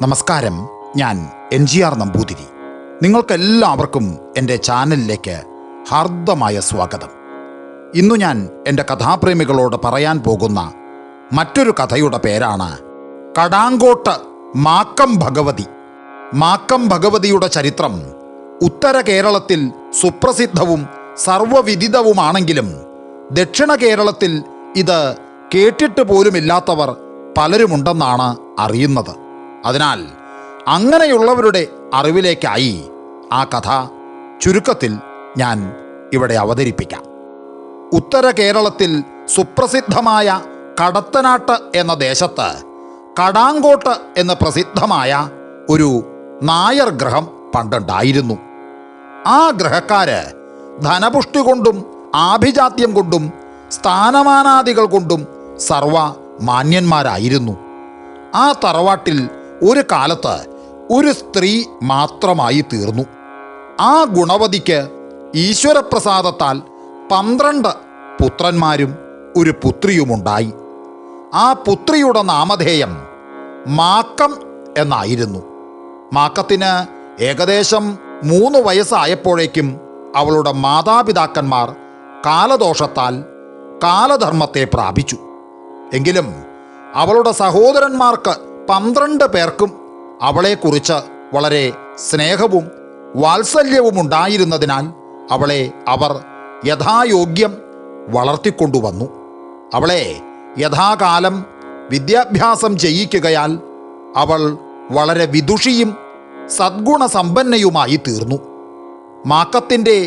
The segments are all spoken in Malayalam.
നമസ്കാരം. ഞാൻ NGR നമ്പൂതിരി. നിങ്ങൾക്കെല്ലാവർക്കും എൻ്റെ ചാനലിലേക്ക് ഹാർദമായ സ്വാഗതം. ഇന്നു ഞാൻ എൻ്റെ കഥാപ്രേമികളോട് പറയാൻ പോകുന്ന മറ്റൊരു കഥയുടെ പേരാണ് കടാങ്കോട്ട് മാക്കം ഭഗവതി. മാക്കം ഭഗവതിയുടെ ചരിത്രം ഉത്തര കേരളത്തിൽ സുപ്രസിദ്ധവും സർവവിദിതവുമാണെങ്കിലും ദക്ഷിണ കേരളത്തിൽ ഇത് കേട്ടിട്ട് പോലുമില്ലാത്തവർ പലരുമുണ്ടെന്നാണ് അറിയുന്നത്. അതിനാൽ അങ്ങനെയുള്ളവരുടെ അറിവിലേക്കായി ആ കഥ ചുരുക്കത്തിൽ ഞാൻ ഇവിടെ അവതരിപ്പിക്കാം. ഉത്തര കേരളത്തിൽ സുപ്രസിദ്ധമായ കടത്തനാട്ട് എന്ന ദേശത്ത് കടാങ്കോട്ട് എന്ന് പ്രസിദ്ധമായ ഒരു നായർ ഗ്രഹം പണ്ടുണ്ടായിരുന്നു. ആ ഗ്രഹക്കാര് ധനപുഷ്ടി കൊണ്ടും ആഭിജാത്യം കൊണ്ടും സ്ഥാനമാനാദികൾ കൊണ്ടും സർവ മാന്യന്മാരായിരുന്നു. ആ തറവാട്ടിൽ ഒരു കാലത്ത് ഒരു സ്ത്രീ മാത്രമായി തീർന്നു. ആ ഗുണവതിക്ക് ഈശ്വരപ്രസാദത്താൽ 12 പുത്രന്മാരും ഒരു പുത്രിയുമുണ്ടായി. ആ പുത്രിയുടെ നാമധേയം മാക്കം എന്നായിരുന്നു. മാക്കത്തിന് ഏകദേശം 3 വയസ്സായപ്പോഴേക്കും അവളുടെ മാതാപിതാക്കന്മാർ കാലദോഷത്താൽ കാലധർമ്മത്തെ പ്രാപിച്ചു. എങ്കിലും അവളുടെ സഹോദരന്മാർക്ക് 12 പേർക്കും അവളെക്കുറിച്ച് വളരെ സ്നേഹവും വാത്സല്യവും ഉണ്ടായിരുന്നതിനാൽ അവളെ അവർ യഥായോഗ്യം വളർത്തിക്കൊണ്ടുവന്നു. അവളെ യഥാകാലം വിദ്യാഭ്യാസം ചെയ്യിക്കുകയാൽ അവൾ വളരെ വിദുഷിയും സദ്ഗുണസമ്പന്നയുമായി തീർന്നു. മാക്കത്തിൻ്റെ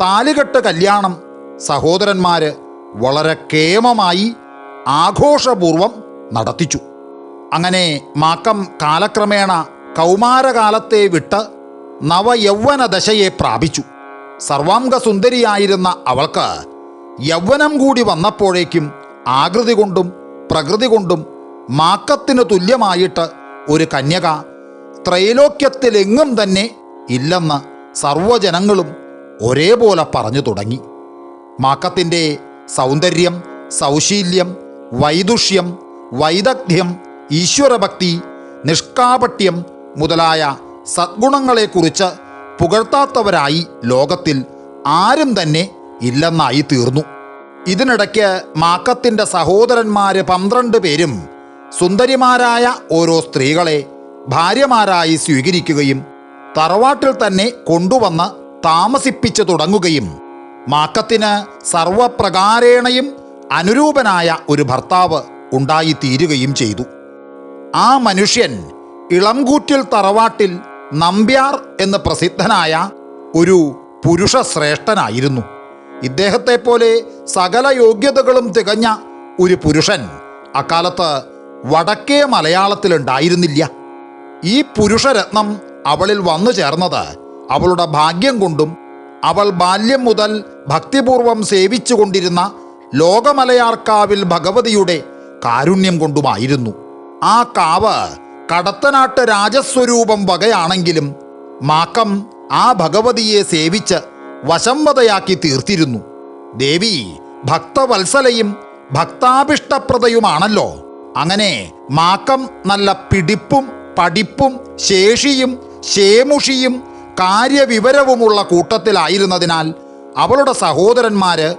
താലികെട്ട് കല്യാണം സഹോദരന്മാര് വളരെ കേമമായി ആഘോഷപൂർവം നടത്തിച്ചു. അങ്ങനെ മാക്കം കാലക്രമേണ കൗമാരകാലത്തെ വിട്ട് നവയൗവന ദശയെ പ്രാപിച്ചു. സർവാംഗസുന്ദരിയായിരുന്ന അവൾക്ക് യൗവനം കൂടി വന്നപ്പോഴേക്കും ആകൃതി കൊണ്ടും പ്രകൃതി കൊണ്ടും മാക്കത്തിന് തുല്യമായിട്ട് ഒരു കന്യക ത്രൈലോക്യത്തിലെങ്ങും തന്നെ ഇല്ലെന്ന് സർവ്വജനങ്ങളും ഒരേപോലെ പറഞ്ഞു തുടങ്ങി. മാക്കത്തിൻ്റെ സൗന്ദര്യം, സൗശീല്യം, വൈദുഷ്യം, വൈദഗ്ധ്യം, ഈശ്വരഭക്തി, നിഷ്കാപട്യം മുതലായ സദ്ഗുണങ്ങളെക്കുറിച്ച് പുകഴ്ത്താത്തവരായി ലോകത്തിൽ ആരും തന്നെ ഇല്ലെന്നായി തീർന്നു. ഇതിനിടയ്ക്ക് മാക്കത്തിൻ്റെ സഹോദരന്മാര് 12 പേരും സുന്ദരിമാരായ ഓരോ സ്ത്രീകളെ ഭാര്യമാരായി സ്വീകരിക്കുകയും തറവാട്ടിൽ തന്നെ കൊണ്ടുവന്ന് താമസിപ്പിച്ചു തുടങ്ങുകയും മാക്കത്തിന് സർവപ്രകാരേണയും അനുരൂപനായ ഒരു ഭർത്താവ് ഉണ്ടായിത്തീരുകയും ചെയ്തു. ആ മനുഷ്യൻ ഇളംകൂറ്റിൽ തറവാട്ടിൽ നമ്പ്യാർ എന്ന് പ്രസിദ്ധനായ ഒരു പുരുഷശ്രേഷ്ഠനായിരുന്നു. ഇദ്ദേഹത്തെ പോലെ സകല യോഗ്യതകളും തികഞ്ഞ ഒരു പുരുഷൻ അക്കാലത്ത് വടക്കേ മലയാളത്തിലുണ്ടായിരുന്നില്ല. ഈ പുരുഷരത്നം അവളിൽ വന്നു ചേർന്നത് അവളുടെ ഭാഗ്യം കൊണ്ടും അവൾ ബാല്യം മുതൽ ഭക്തിപൂർവം സേവിച്ചുകൊണ്ടിരുന്ന ലോകമലയാർക്കാവിൽ ഭഗവതിയുടെ കാരുണ്യം കൊണ്ടുമായിരുന്നു. ആ കാവ് കടത്തനാട്ട് രാജസ്വരൂപം വകയാണെങ്കിലും മാക്കം ആ ഭഗവതിയെ സേവിച്ച് വശംവദയാക്കി തീർത്തിരുന്നു. ദേവി ഭക്തവത്സലയും ഭക്താഭിഷ്ടപ്രദയുമാണല്ലോ. അങ്ങനെ മാക്കം നല്ല പിടിപ്പും പഠിപ്പും ശേഷിയും ശേമുഷിയും കാര്യവിവരവുമുള്ള കൂട്ടത്തിലായിരുന്നതിനാൽ അവളുടെ സഹോദരന്മാര്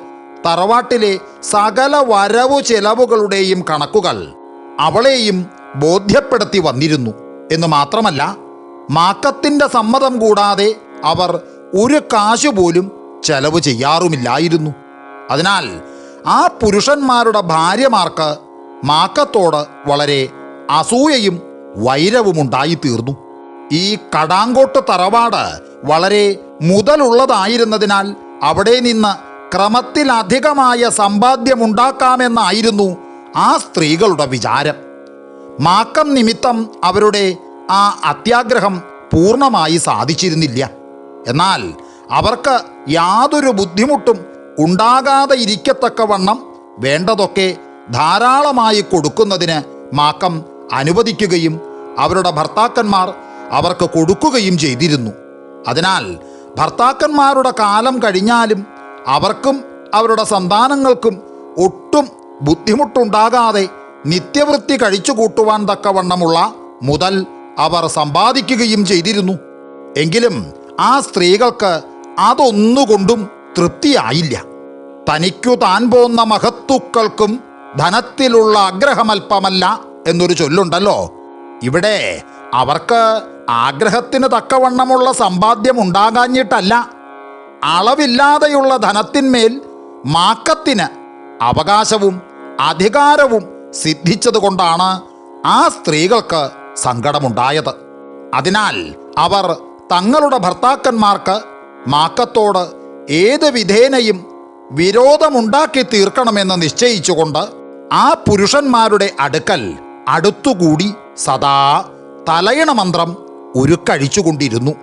തറവാട്ടിലെ സകല വരവു ചെലവുകളുടെയും കണക്കുകൾ അവളെയും ബോധ്യപ്പെടുത്തി വന്നിരുന്നു. എന്ന് മാത്രമല്ല, മാക്കത്തിൻ്റെ സമ്മതം കൂടാതെ അവർ ഒരു കാശു പോലും ചെലവ് ചെയ്യാറുമില്ലായിരുന്നു. അതിനാൽ ആ പുരുഷന്മാരുടെ ഭാര്യമാർക്ക് മാക്കത്തോട് വളരെ അസൂയയും വൈരവുമുണ്ടായിത്തീർന്നു. ഈ കടാങ്കോട്ട് തറവാട് വളരെ മുതലുള്ളതായിരുന്നതിനാൽ അവിടെ നിന്ന് ക്രമത്തിലധികമായ സമ്പാദ്യമുണ്ടാക്കാമെന്നായിരുന്നു ആ സ്ത്രീകളുടെ വിചാരം. മാക്കം നിമിത്തം അവരുടെ ആ അത്യാഗ്രഹം പൂർണ്ണമായി സാധിച്ചിരുന്നില്ല. എന്നാൽ അവർക്ക് യാതൊരു ബുദ്ധിമുട്ടും ഉണ്ടാകാതെ ഇരിക്കത്തക്കവണ്ണം വേണ്ടതൊക്കെ ധാരാളമായി കൊടുക്കുന്നതിന് മാക്കം അനുവദിക്കുകയും അവരുടെ ഭർത്താക്കന്മാർ അവർക്ക് കൊടുക്കുകയും ചെയ്തിരുന്നു. അതിനാൽ ഭർത്താക്കന്മാരുടെ കാലം കഴിഞ്ഞാലും അവർക്കും അവരുടെ സന്താനങ്ങൾക്കും ഒട്ടും ബുദ്ധിമുട്ടുണ്ടാകാതെ നിത്യവൃത്തി കഴിച്ചു കൂട്ടുവാൻ തക്കവണ്ണമുള്ള മുതൽ അവർ സമ്പാദിക്കുകയും ചെയ്തിരുന്നു. എങ്കിലും ആ സ്ത്രീകൾക്ക് അതൊന്നുകൊണ്ടും തൃപ്തിയായില്ല. തനിക്കു താൻ പോന്ന മഹത്തുക്കൾക്കും ധനത്തിലുള്ള ആഗ്രഹമൽപ്പമല്ല എന്നൊരു ചൊല്ലുണ്ടല്ലോ. ഇവിടെ അവർക്ക് ആഗ്രഹത്തിന് തക്കവണ്ണമുള്ള സമ്പാദ്യം ഉണ്ടാകാഞ്ഞിട്ടല്ല, അളവില്ലാതെയുള്ള ധനത്തിന്മേൽ മാക്കത്തിന് അവകാശവും അധികാരവും സിദ്ധിച്ചതുകൊണ്ടാണ് ആ സ്ത്രീകൾക്ക് സങ്കടമുണ്ടായത്. അതിനാൽ അവർ തങ്ങളുടെ ഭർത്താക്കന്മാർക്ക് മാക്കത്തോട് ഏത് വിധേനയും വിരോധമുണ്ടാക്കി തീർക്കണമെന്ന് നിശ്ചയിച്ചുകൊണ്ട് ആ പുരുഷന്മാരുടെ അടുക്കൽ അടുത്തുകൂടി സദാ തലയിണ മന്ത്രം ഉരുക്കഴിച്ചുകൊണ്ടിരുന്നു.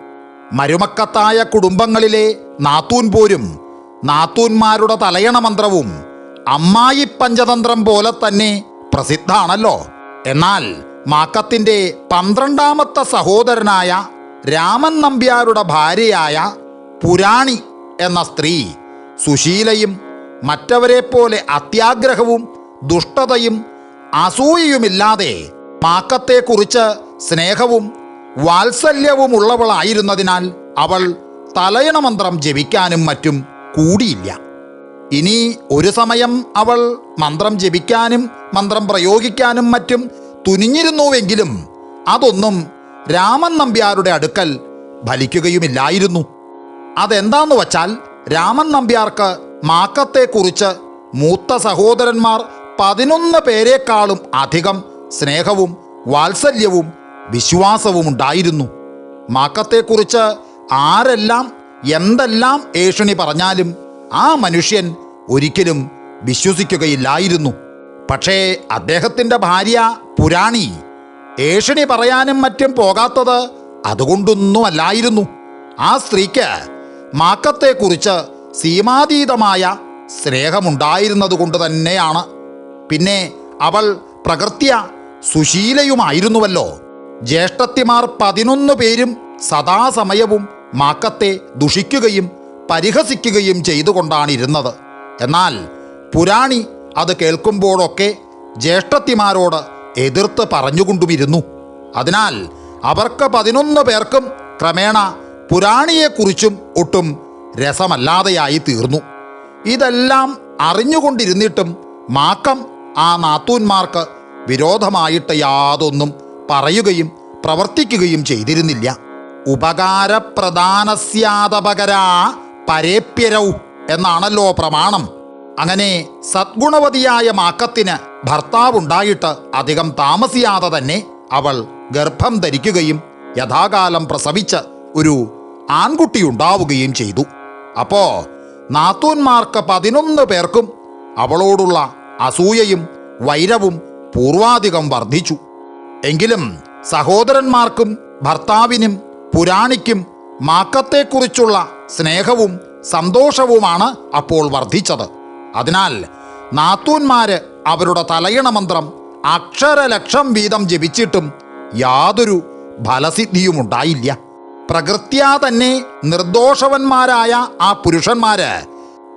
മരുമക്കത്തായ കുടുംബങ്ങളിലെ നാത്തൂൻ പോരും നാത്തൂന്മാരുടെ തലയണ മന്ത്രവും അമ്മായി പഞ്ചതന്ത്രം പോലെ തന്നെ പ്രസിദ്ധാണല്ലോ. എന്നാൽ മാക്കത്തിൻ്റെ 12ാമത്തെ സഹോദരനായ രാമൻ നമ്പ്യാരുടെ ഭാര്യയായ പുരാണി എന്ന സ്ത്രീ സുശീലയും മറ്റവരെ പോലെ അത്യാഗ്രഹവും ദുഷ്ടതയും അസൂയയുമില്ലാതെ മാക്കത്തെക്കുറിച്ച് സ്നേഹവും വാത്സല്യവുമുള്ളവളായിരുന്നതിനാൽ അവൾ തലയണ മന്ത്രം ജപിക്കാനും മറ്റും കൂടിയില്ല. ഇനി ഒരു സമയം അവൾ മന്ത്രം ജപിക്കാനും മന്ത്രം പ്രയോഗിക്കാനും മറ്റും തുനിഞ്ഞിരുന്നുവെങ്കിലും അതൊന്നും രാമൻ നമ്പ്യാരുടെ അടുക്കൽ ഫലിക്കുകയുമില്ലായിരുന്നു. അതെന്താന്ന് വച്ചാൽ രാമൻ നമ്പ്യാർക്ക് മാക്കത്തെക്കുറിച്ച് മൂത്ത സഹോദരന്മാർ 11 പേരെക്കാളും അധികം സ്നേഹവും വാത്സല്യവും വിശ്വാസവും ഉണ്ടായിരുന്നു. മാക്കത്തെക്കുറിച്ച് ആരെല്ലാം എന്തെല്ലാം ഏഷണി പറഞ്ഞാലും ആ മനുഷ്യൻ ഒരിക്കലും വിശ്വസിക്കുകയില്ലായിരുന്നു. പക്ഷേ അദ്ദേഹത്തിൻ്റെ ഭാര്യ പുരാണി ഏഷണി പറയാനും മറ്റും പോകാത്തത് അതുകൊണ്ടൊന്നുമല്ലായിരുന്നു. ആ സ്ത്രീക്ക് മാക്കത്തെക്കുറിച്ച് സീമാതീതമായ സ്നേഹമുണ്ടായിരുന്നത് കൊണ്ട് തന്നെയാണ്. പിന്നെ അവൾ പ്രകൃത്യ സുശീലയുമായിരുന്നുവല്ലോ. ജ്യേഷ്ഠത്തിമാർ 11 പേരും സദാസമയവും മാക്കത്തെ ദുഷിക്കുകയും പരിഹസിക്കുകയും ചെയ്തുകൊണ്ടാണിരുന്നത്. എന്നാൽ പുരാണി അത് കേൾക്കുമ്പോഴൊക്കെ ജ്യേഷ്ഠത്തിമാരോട് എതിർത്ത് പറഞ്ഞുകൊണ്ടുമിരുന്നു. അതിനാൽ അവർക്ക് 11 പേർക്കും ക്രമേണ പുരാണിയെക്കുറിച്ചും ഒട്ടും രസമല്ലാതെയായി തീർന്നു. ഇതെല്ലാം അറിഞ്ഞുകൊണ്ടിരുന്നിട്ടും മാക്കം ആ നാത്തൂന്മാർക്ക് വിരോധമായിട്ട് യാതൊന്നും പറയുകയും പ്രവർത്തിക്കുകയും ചെയ്തിരുന്നില്ല. ഉപകാരപ്രധാനസ്യാതപകരാ പരേപ്യരൗ എന്നാണല്ലോ പ്രമാണം. അങ്ങനെ സദ്ഗുണവതിയായ മാക്കത്തിന് ഭർത്താവുണ്ടായിട്ട് അധികം താമസിയാതെ തന്നെ അവൾ ഗർഭം ധരിക്കുകയും യഥാകാലം പ്രസവിച്ച് ഒരു ആൺകുട്ടിയുണ്ടാവുകയും ചെയ്തു. അപ്പോ നാത്തൂന്മാർക്ക് 11 പേർക്കും അവളോടുള്ള അസൂയയും വൈരവും പൂർവാധികം വർദ്ധിച്ചു. എങ്കിലും സഹോദരന്മാർക്കും ഭർത്താവിനും പുരാണിക്കും മാക്കത്തെക്കുറിച്ചുള്ള സ്നേഹവും സന്തോഷവുമാണ് അപ്പോൾ വർദ്ധിച്ചത്. അതിനാൽ നാത്തൂന്മാര് അവരുടെ തലയിണ മന്ത്രം അക്ഷരലക്ഷം വീതം ജപിച്ചിട്ടും യാതൊരു ഫലസിദ്ധിയുമുണ്ടായില്ല. പ്രകൃത്യാ തന്നെ നിർദോഷവന്മാരായ ആ പുരുഷന്മാര്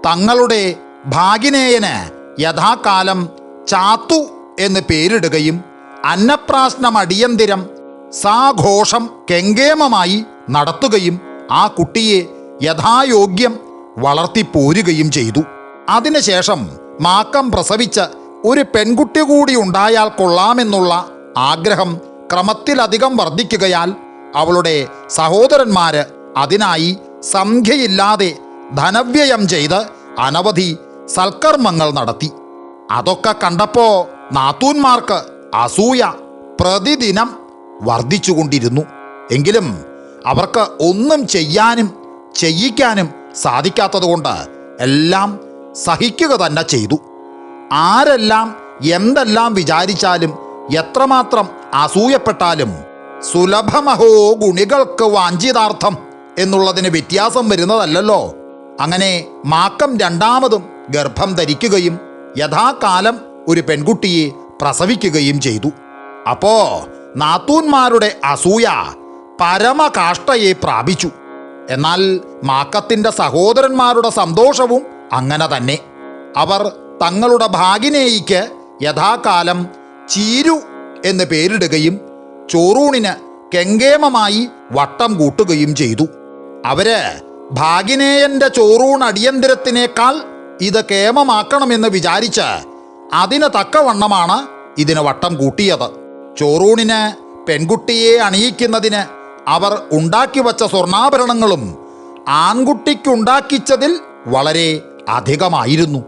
തങ്ങളുടെ ഭാഗിനേയന് യഥാകാലം ചാത്തു എന്ന് പേരിടുകയും അന്നപ്രാശ്നം അടിയന്തിരം സാഘോഷം കെങ്കേമമായി നടത്തുകയും ആ കുട്ടിയെ യഥായോഗ്യം വളർത്തിപ്പോരുകയും ചെയ്തു. അതിനുശേഷം മാക്കം പ്രസവിച്ച് ഒരു പെൺകുട്ടി കൂടി ഉണ്ടായാൽ കൊള്ളാമെന്നുള്ള ആഗ്രഹം ക്രമത്തിലധികം വർദ്ധിക്കുകയാൽ അവളുടെ സഹോദരന്മാര് അതിനായി സംഖ്യയില്ലാതെ ധനവ്യയം ചെയ്ത് അനവധി സൽക്കർമ്മങ്ങൾ നടത്തി. അതൊക്കെ കണ്ടപ്പോൾ നാത്തൂന്മാർക്ക് അസൂയ പ്രതിദിനം വർദ്ധിച്ചുകൊണ്ടിരുന്നു. എങ്കിലും അവർക്ക് ഒന്നും ചെയ്യാനും ചെയ്യിക്കാനും സാധിക്കാത്തതുകൊണ്ട് എല്ലാം സഹിക്കുക തന്നെ ചെയ്തു. ആരെല്ലാം എന്തെല്ലാം വിചാരിച്ചാലും എത്രമാത്രം അസൂയപ്പെട്ടാലും സുലഭമഹോ ഗുണികൾക്ക് വാഞ്ചിതാർത്ഥം എന്നുള്ളതിന് വ്യത്യാസം വരുന്നതല്ലല്ലോ. അങ്ങനെ മാക്കം 2ാമതും ഗർഭം ധരിക്കുകയും യഥാകാലം ഒരു പെൺകുട്ടിയെ പ്രസവിക്കുകയും ചെയ്തു. അപ്പോ നാത്തൂന്മാരുടെ അസൂയ പരമകാഷ്ഠയെ പ്രാപിച്ചു. എന്നാൽ മാക്കത്തിൻ്റെ സഹോദരന്മാരുടെ സന്തോഷവും അങ്ങനെ തന്നെ. അവർ തങ്ങളുടെ ഭാഗിനേയിക്ക് യഥാകാലം ചീരു എന്ന് പേരിടുകയും ചോറൂണിന് കെങ്കേമമായി വട്ടം കൂട്ടുകയും ചെയ്തു. അവര് ഭാഗിനേയന്റെ ചോറൂൺ അടിയന്തരത്തിനേക്കാൾ ഇത് കേമമാക്കണമെന്ന് വിചാരിച്ച് അതിന് തക്കവണ്ണമാണ് ഇതിന് വട്ടം കൂട്ടിയത്. ചോറൂണിന് പെൺകുട്ടിയെ അണിയിക്കുന്നതിന് അവർ ഉണ്ടാക്കി വച്ച സ്വർണ്ണാഭരണങ്ങളും ആൺകുട്ടിക്കുണ്ടാക്കിച്ചതിൽ വളരെ അധികമായിരുന്നു.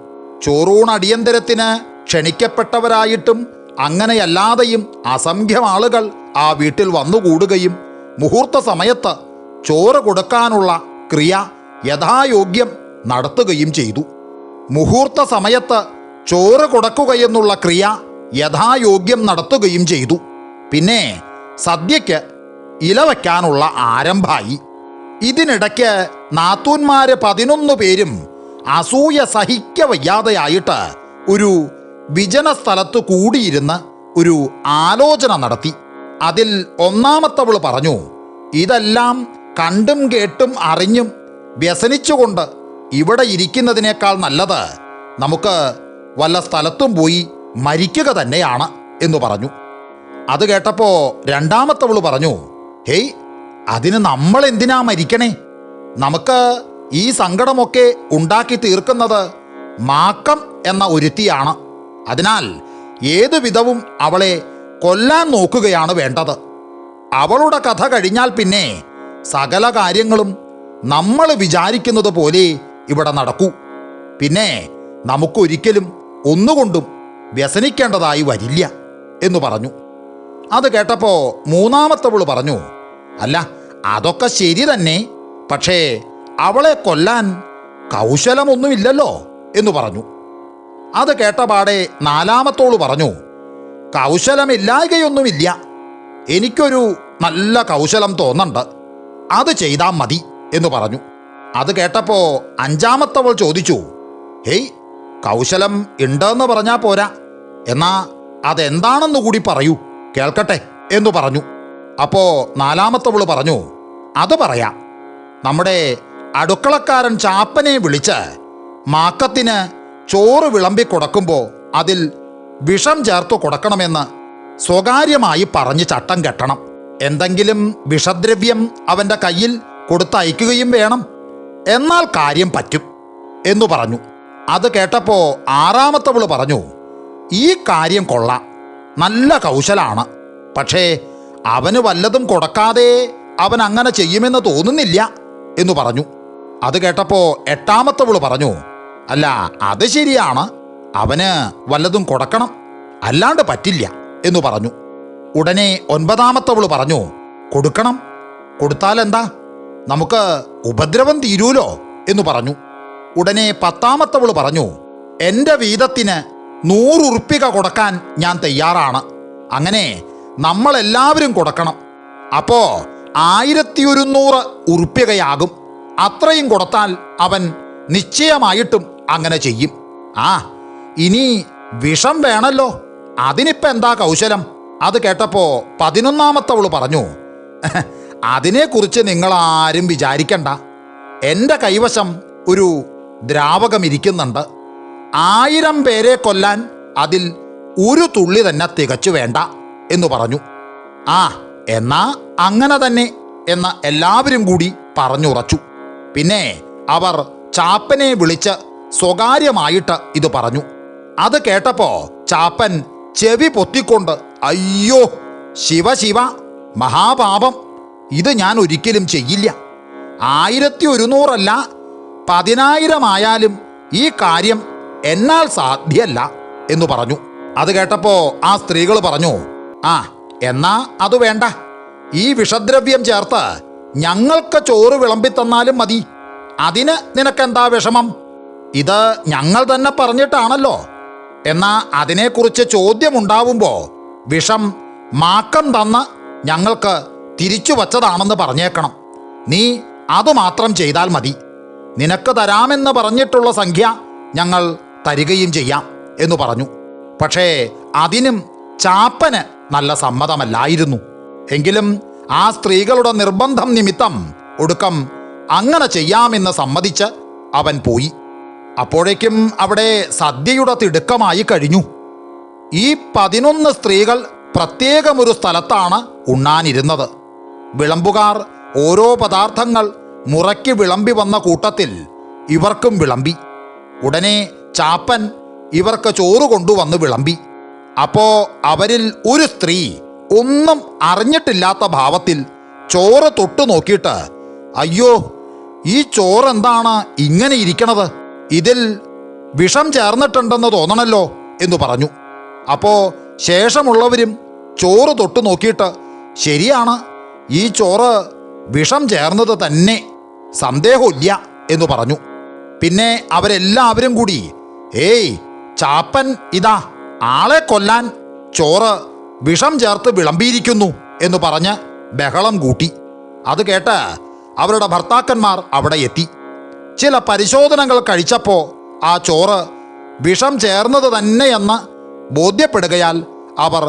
ചോറൂൺ അടിയന്തരത്തിന് ക്ഷണിക്കപ്പെട്ടവരായിട്ടും അങ്ങനെയല്ലാതെയും അസംഖ്യം ആളുകൾ ആ വീട്ടിൽ വന്നുകൂടുകയും മുഹൂർത്ത സമയത്ത് ചോറ് കൊടുക്കാനുള്ള ക്രിയ യഥായോഗ്യം നടത്തുകയും ചെയ്തു. മുഹൂർത്ത സമയത്ത് ചോറ് കൊടുക്കുകയെന്നുള്ള ക്രിയ യഥായോഗ്യം നടത്തുകയും ചെയ്തു. പിന്നെ സദ്യയ്ക്ക് ഇല വയ്ക്കാനുള്ള ആരംഭമായി. ഇതിനിടയ്ക്ക് നാത്തൂന്മാര് 11 പേരും അസൂയ സഹിക്കവയ്യാതെയായിട്ട് ഒരു വിജന സ്ഥലത്ത് കൂടിയിരുന്ന് ഒരു ആലോചന നടത്തി. അതിൽ ഒന്നാമത്തവൾ പറഞ്ഞു, ഇതെല്ലാം കണ്ടും കേട്ടും അറിഞ്ഞും വ്യസനിച്ചുകൊണ്ട് ഇവിടെ ഇരിക്കുന്നതിനേക്കാൾ നല്ലത് നമുക്ക് വല്ല സ്ഥലത്തും പോയി മരിക്കുക തന്നെയാണ് എന്ന് പറഞ്ഞു. അത് കേട്ടപ്പോൾ രണ്ടാമത്തവൾ പറഞ്ഞു, ഹേയ്, അതിന് നമ്മൾ എന്തിനാ മരിക്കണേ? നമുക്ക് ഈ സങ്കടമൊക്കെ ഉണ്ടാക്കി തീർക്കുന്നത് മാക്കം എന്ന ഒരുത്തിയാണ്. അതിനാൽ ഏതു വിധവും അവളെ കൊല്ലാൻ നോക്കുകയാണ് വേണ്ടത്. അവളുടെ കഥ കഴിഞ്ഞാൽ പിന്നെ സകല കാര്യങ്ങളും നമ്മൾ വിചാരിക്കുന്നത് പോലെ ഇവിടെ നടക്കൂ. പിന്നെ നമുക്കൊരിക്കലും ഒന്നുകൊണ്ടും വ്യസനിക്കേണ്ടതായി വരില്ല എന്ന് പറഞ്ഞു. അത് കേട്ടപ്പോൾ മൂന്നാമത്തവൾ പറഞ്ഞു, അല്ല, അതൊക്കെ ശരി തന്നെ, പക്ഷേ അവളെ കൊല്ലാൻ കൗശലമൊന്നുമില്ലല്ലോ എന്ന് പറഞ്ഞു. അത് കേട്ടപാടെ നാലാമത്തോള് പറഞ്ഞു, കൗശലമില്ലായ്കയൊന്നുമില്ല, എനിക്കൊരു നല്ല കൗശലം തോന്നുന്നുണ്ട്, അത് ചെയ്താൽ മതി എന്ന് പറഞ്ഞു. അത് കേട്ടപ്പോൾ അഞ്ചാമത്തവൾ ചോദിച്ചു, ഹേയ്, കൗശലം ഉണ്ടെന്ന് പറഞ്ഞാൽ പോരാ, എന്നാ അതെന്താണെന്ന് കൂടി പറയൂ, കേൾക്കട്ടെ എന്ന് പറഞ്ഞു. അപ്പോൾ നാലാമത്തവൾ പറഞ്ഞു, അത് പറയാം. നമ്മുടെ അടുക്കളക്കാരൻ ചാപ്പനെ വിളിച്ച് മാക്കത്തിന് ചോറ് വിളമ്പി കൊടുക്കുമ്പോൾ അതിൽ വിഷം ചേർത്ത് കൊടുക്കണമെന്ന് സ്വകാര്യമായി പറഞ്ഞ് ചട്ടം കെട്ടണം. എന്തെങ്കിലും വിഷദ്രവ്യം അവൻ്റെ കയ്യിൽ കൊടുത്തയക്കുകയും വേണം, എന്നാൽ കാര്യം പറ്റും എന്നു പറഞ്ഞു. അത് കേട്ടപ്പോൾ ആറാമത്തവൾ പറഞ്ഞു, ഈ കാര്യം കൊള്ളാം, നല്ല കൗശലാണ്, പക്ഷേ അവന് വല്ലതും കൊടുക്കാതെ അവൻ അങ്ങനെ ചെയ്യുമെന്ന് തോന്നുന്നില്ല എന്ന് പറഞ്ഞു. അത് കേട്ടപ്പോൾ എട്ടാമത്തവൾ പറഞ്ഞു, അല്ല, അത് ശരിയാണ്, അവന് വല്ലതും കൊടുക്കണം, അല്ലാണ്ട് പറ്റില്ല എന്ന് പറഞ്ഞു. ഉടനെ ഒൻപതാമത്തവൾ പറഞ്ഞു, കൊടുക്കണം, കൊടുത്താലെന്താ, നമുക്ക് ഉപദ്രവം തീരൂലോ എന്ന് പറഞ്ഞു. ഉടനെ പത്താമത്തവൾ പറഞ്ഞു, എൻ്റെ വീതത്തിന് 100 ഉറുപ്പിക കൊടുക്കാൻ ഞാൻ തയ്യാറാണ്, അങ്ങനെ നമ്മളെല്ലാവരും കൊടുക്കണം, അപ്പോൾ 1100 ഉറുപ്പികയാകും, അത്രയും കൊടുത്താൽ അവൻ നിശ്ചയമായിട്ടും അങ്ങനെ ചെയ്യും. ആ, ഇനി വിഷം വേണമല്ലോ, അതിനിപ്പോൾ എന്താ കൗശലം? അത് കേട്ടപ്പോൾ 11ആമത്തവൾ പറഞ്ഞു, അതിനെക്കുറിച്ച് നിങ്ങളാരും വിചാരിക്കണ്ട, എൻ്റെ കൈവശം ഒരു ദ്രാവകം ഇരിക്കുന്നുണ്ട്, 1000 പേരെ കൊല്ലാൻ അതിൽ ഒരു തുള്ളി തന്നെ തികച്ചു വേണ്ട എന്ന് പറഞ്ഞു. ആ, എന്നാ അങ്ങനെ തന്നെ എന്ന് എല്ലാവരും കൂടി പറഞ്ഞുറച്ചു. പിന്നെ അവർ ചാപ്പനെ വിളിച്ച് സ്വകാര്യമായിട്ട് ഇത് പറഞ്ഞു. അത് കേട്ടപ്പോൾ ചാപ്പൻ ചെവി പൊത്തിക്കൊണ്ട്, അയ്യോ, ശിവ ശിവ, മഹാപാപം, ഇത് ഞാൻ ഒരിക്കലും ചെയ്യില്ല, 1100 അല്ല 10,000 ആയാലും ഈ കാര്യം എന്നാൽ സാധ്യമല്ല എന്ന് പറഞ്ഞു. അത് കേട്ടപ്പോൾ ആ സ്ത്രീകൾ പറഞ്ഞു, ആ, എന്നാ അത് വേണ്ട, ഈ വിഷദ്രവ്യം ചേർത്ത് ഞങ്ങൾക്ക് ചോറ് വിളമ്പിത്തന്നാലും മതി, അതിന് നിനക്കെന്താ വിഷമം? ഇത് ഞങ്ങൾ തന്നെ പറഞ്ഞിട്ടാണല്ലോ, എന്നാ അതിനെക്കുറിച്ച് ചോദ്യമുണ്ടാവുമ്പോൾ വിഷം മാക്കം തന്ന് ഞങ്ങൾക്ക് തിരിച്ചു വച്ചതാണെന്ന് പറഞ്ഞേക്കണം, നീ അതുമാത്രം ചെയ്താൽ മതി, നിനക്ക് തരാമെന്ന് പറഞ്ഞിട്ടുള്ള സംഖ്യ ഞങ്ങൾ തരികയും ചെയ്യാം എന്ന് പറഞ്ഞു. പക്ഷേ അതിനും ചാപ്പന് നല്ല സമ്മതമല്ലായിരുന്നു. എങ്കിലും ആ സ്ത്രീകളുടെ നിർബന്ധം നിമിത്തം ഒടുക്കം അങ്ങനെ ചെയ്യാമെന്ന് സമ്മതിച്ച് അവൻ പോയി. അപ്പോഴേക്കും അവിടെ സദ്യയുടെ തിടുക്കമായി കഴിഞ്ഞു. ഈ 11 സ്ത്രീകൾ പ്രത്യേകമൊരു സ്ഥലത്താണ് ഉണ്ണാനിരുന്നത്. വിളമ്പുകാർ ഓരോ പദാർത്ഥങ്ങൾ മുറയ്ക്ക് വിളമ്പി വന്ന കൂട്ടത്തിൽ ഇവർക്കും വിളമ്പി. ഉടനെ ചാപ്പൻ ഇവർക്ക് ചോറ് കൊണ്ടുവന്ന് വിളമ്പി. അപ്പോ അവരിൽ ഒരു സ്ത്രീ ഒന്നും അറിഞ്ഞിട്ടില്ലാത്ത ഭാവത്തിൽ ചോറ് തൊട്ടു നോക്കിയിട്ട്, അയ്യോ, ഈ ചോറെന്താണ് ഇങ്ങനെ ഇരിക്കണത്? ഇതിൽ വിഷം ചേർന്നിട്ടുണ്ടെന്ന് തോന്നണല്ലോ എന്ന് പറഞ്ഞു. അപ്പോ ശേഷമുള്ളവരും ചോറ് തൊട്ടു നോക്കിയിട്ട്, ശരിയാണ്, ഈ ചോറ് വിഷം ചേർന്നത് തന്നെ, സന്ദേഹമില്ല എന്ന് പറഞ്ഞു. പിന്നെ അവരെല്ലാവരും കൂടി, ഏയ്, ചാപ്പൻ ഇതാ ആളെ കൊല്ലാൻ ചോറ് വിഷം ചേർത്ത് വിളമ്പിയിരിക്കുന്നു എന്ന് പറഞ്ഞ് ബഹളം കൂട്ടി. അത് കേട്ട് അവരുടെ ഭർത്താക്കന്മാർ അവിടെ എത്തി. ചില പരിശോധനകൾ കഴിച്ചപ്പോൾ ആ ചോറ് വിഷം ചേർന്നത് തന്നെയെന്ന് ബോധ്യപ്പെടുകയാൽ അവർ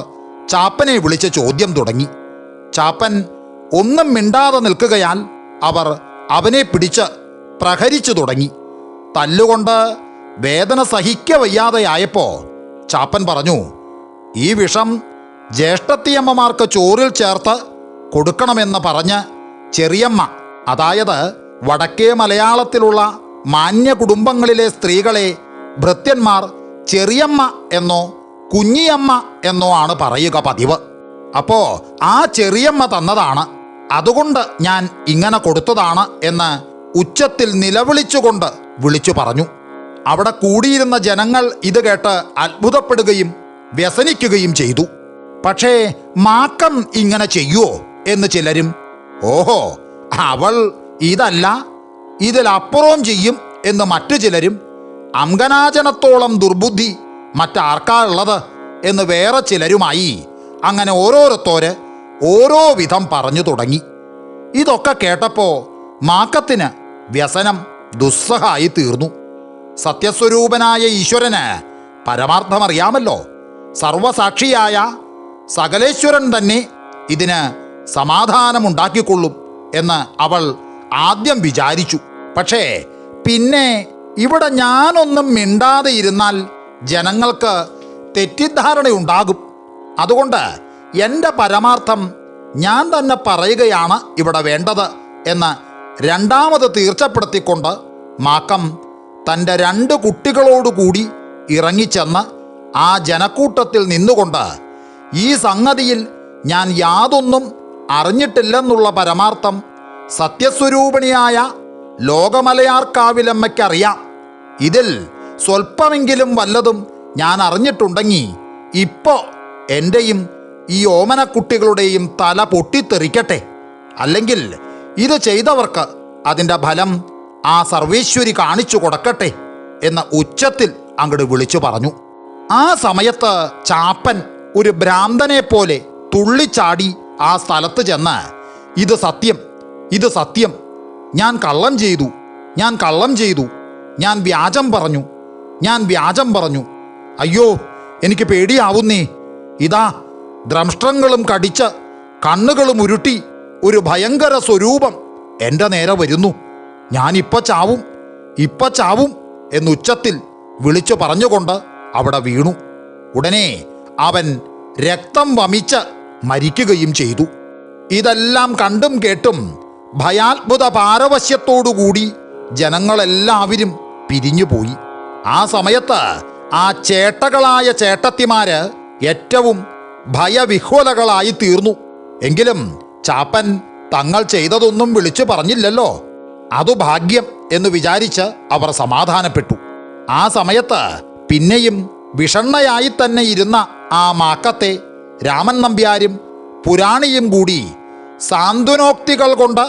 ചാപ്പനെ വിളിച്ച് ചോദ്യം തുടങ്ങി. ചാപ്പൻ ഒന്നും മിണ്ടാതെ നിൽക്കുകയാൽ അവർ അവനെ പിടിച്ച് പ്രഹരിച്ചു തുടങ്ങി. തല്ലുകൊണ്ട് വേദന സഹിക്കവയ്യാതെയായപ്പോൾ ചാപ്പൻ പറഞ്ഞു, ഈ വിഷം ജ്യേഷ്ഠത്തിയമ്മമാർക്ക് ചോറിൽ ചേർത്ത് കൊടുക്കണമെന്ന് പറഞ്ഞ് ചെറിയമ്മ, അതായത് വടക്കേ മലയാളത്തിലുള്ള മാന്യ കുടുംബങ്ങളിലെ സ്ത്രീകളെ ഭൃത്യന്മാർ ചെറിയമ്മ എന്നോ കുഞ്ഞിയമ്മ എന്നോ ആണ് പറയുക പതിവ്. അപ്പോ ആ ചെറിയമ്മ തന്നതാണ്, അതുകൊണ്ട് ഞാൻ ഇങ്ങനെ കൊടുത്തതാണ് എന്ന് ഉച്ചത്തിൽ നിലവിളിച്ചുകൊണ്ട് വിളിച്ചു പറഞ്ഞു. അവിടെ കൂടിയിരുന്ന ജനങ്ങൾ ഇത് കേട്ട് അത്ഭുതപ്പെടുകയും വ്യസനിക്കുകയും ചെയ്തു. പക്ഷേ മാക്കം ഇങ്ങനെ ചെയ്യുവോ എന്ന് ചിലരും, ഓഹോ, അവൾ ഇതല്ല ഇതിലപ്പുറവും ചെയ്യും എന്ന് മറ്റു ചിലരും, അംഗനാചനത്തോളം ദുർബുദ്ധി മറ്റാർക്കാ ഉള്ളത് എന്ന് വേറെ ചിലരുമായി അങ്ങനെ ഓരോരുത്തോര് ഓരോ വിധം പറഞ്ഞു തുടങ്ങി. ഇതൊക്കെ കേട്ടപ്പോൾ മാക്കത്തിന് വ്യസനം ദുസ്സഹായി തീർന്നു. സത്യസ്വരൂപനായ ഈശ്വരന് പരമാർത്ഥമറിയാമല്ലോ. സർവസാക്ഷിയായ സകലേശ്വരൻ തന്നെ ഇതിന് സമാധാനമുണ്ടാക്കിക്കൊള്ളും എന്ന് അവൾ ആദ്യം വിചാരിച്ചു. പക്ഷേ പിന്നെ ഇവിടെ ഞാനൊന്നും മിണ്ടാതെ ഇരുന്നാൽ ജനങ്ങൾക്ക് തെറ്റിദ്ധാരണയുണ്ടാകും. അതുകൊണ്ട് എൻ്റെ പരമാർത്ഥം ഞാൻ തന്നെ പറയുകയാണ് ഇവിടെ വേണ്ടത് എന്ന് രണ്ടാമത് തീർച്ചപ്പെടുത്തിക്കൊണ്ട് മാക്കം തൻ്റെ 2 കുട്ടികളോടുകൂടി ഇറങ്ങിച്ചെന്ന് ആ ജനക്കൂട്ടത്തിൽ നിന്നുകൊണ്ട്, ഈ സംഗതിയിൽ ഞാൻ യാതൊന്നും അറിഞ്ഞിട്ടില്ലെന്നുള്ള പരമാർത്ഥം സത്യസ്വരൂപിണിയായ ലോകമലയാർക്കാവിലമ്മയ്ക്കറിയാം. ഇതിൽ സ്വല്പമെങ്കിലും വല്ലതും ഞാൻ അറിഞ്ഞിട്ടുണ്ടെങ്കിൽ ഇപ്പോൾ എൻ്റെയും ഈ ഓമനക്കുട്ടികളുടെയും തല പൊട്ടിത്തെറിക്കട്ടെ. അല്ലെങ്കിൽ ഇത് ചെയ്തവർക്ക് അതിൻ്റെ ഫലം ആ സർവേശ്വരി കാണിച്ചു കൊടുക്കട്ടെ എന്ന് ഉച്ചത്തിൽ അങ്ങോട്ട് വിളിച്ചു പറഞ്ഞു. ആ സമയത്ത് ചാപ്പൻ ഒരു ഭ്രാന്തനെ പോലെ തുള്ളിച്ചാടി ആ സ്ഥലത്ത് ചെന്ന്, ഇത് സത്യം, ഇത് സത്യം, ഞാൻ കള്ളം ചെയ്തു, ഞാൻ കള്ളം ചെയ്തു, ഞാൻ വ്യാജം പറഞ്ഞു, ഞാൻ വ്യാജം പറഞ്ഞു, അയ്യോ എനിക്ക് പേടിയാവുന്നേ, ഇതാ ദ്രംഷ്ട്രങ്ങളും കടിച്ച് കണ്ണുകളും ഉരുട്ടി ഒരു ഭയങ്കര സ്വരൂപം എൻ്റെ നേരെ വരുന്നു, ഞാനിപ്പോൾ ചാവും, ഇപ്പം ചാവും എന്നുച്ചത്തിൽ വിളിച്ചു പറഞ്ഞുകൊണ്ട് അവിടെ വീണു. ഉടനെ അവൻ രക്തം വമിച്ച് മരിക്കുകയും ചെയ്തു. ഇതെല്ലാം കണ്ടും കേട്ടും ഭയാത്ഭുത പാരവശ്യത്തോടുകൂടി ജനങ്ങളെല്ലാവരും പിരിഞ്ഞുപോയി. ആ സമയത്ത് ആ ചേട്ടകളായ ചേട്ടത്തിമാര് ഏറ്റവും ഭയവിഹ്വലകളായി തീർന്നു. എങ്കിലും ചാപ്പൻ തങ്ങൾ ചെയ്തതൊന്നും വിളിച്ചു പറഞ്ഞില്ലല്ലോ, അതു ഭാഗ്യം എന്ന് വിചാരിച്ച് അവർ സമാധാനപ്പെട്ടു. ആ സമയത്ത് പിന്നെയും വിഷണ്ണയായി തന്നെ ഇരുന്ന ആ മാക്കത്തെ രാമൻ നമ്പ്യാരും പുരാണിയും കൂടി സാന്ത്വനോക്തികൾ കൊണ്ട്